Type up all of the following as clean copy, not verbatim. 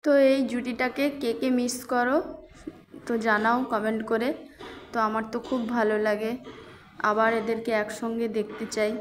তো এই জুটিটাকে কে কে মিস করো তো জানাও কমেন্ট করে। তো আমার তো খুব ভালো লাগে, আবার এদেরকে একসঙ্গে দেখতে চাই।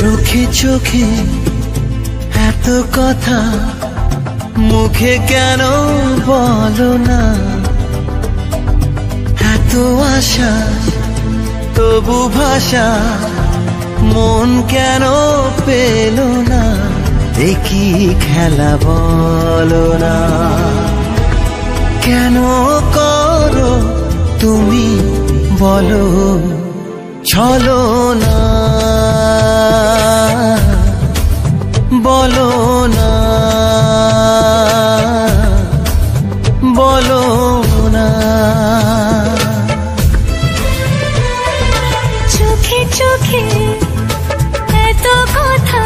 চোখে চোখে এত কথা মুখে কেন বলো না, এত আশা তবু ভাষা মন কেন পেল না, দেখি খেলা বলো না, কেন করো তুমি বলো চলো না, বলো না, বলো না। চোখে চোখে এত কথা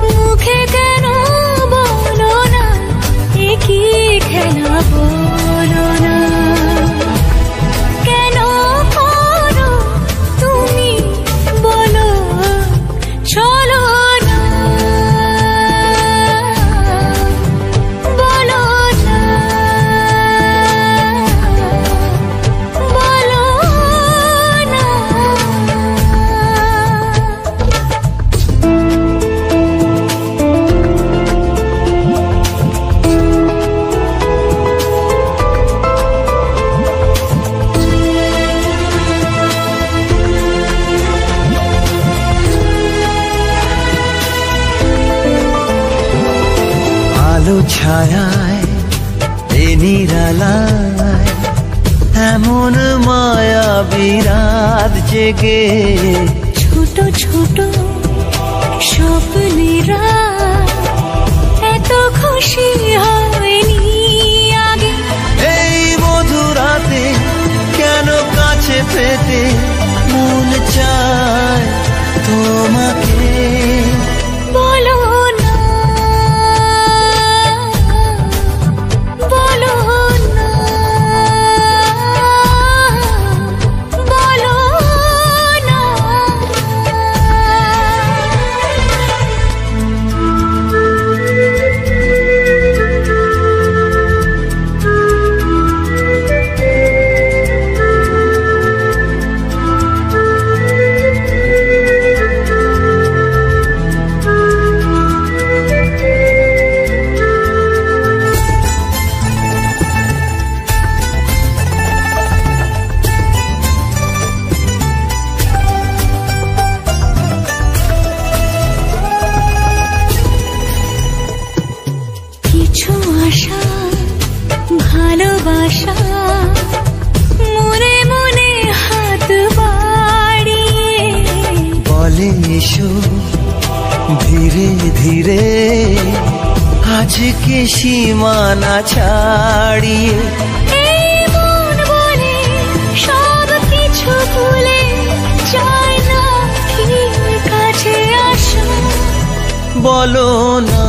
মুখে কেন বলো না, কি খেলা বলো না, কেন করো তুমি বলো চলো না, বলো না, বলো না। আলো ছায়ায় এ নিরালায় এমন মায়া বিরাত জেগে, ছোট ছোট স্বপ্নেরা এত খুশি হয়নি আগে, এই মধুরাতে কেন কাছে পেতে মন চায় তোমাকে, বলো না, বলো না, বলো না। কিছু আশা ভালোবাসা মনে মনে হাত বাড়িয়ে বলে এসো ধীরে ধীরে আজকে সীমানা ছাড়িয়ে, এই মন বলে সব কিছু ভুলে চায় না কি কাছে আসো, বলো না।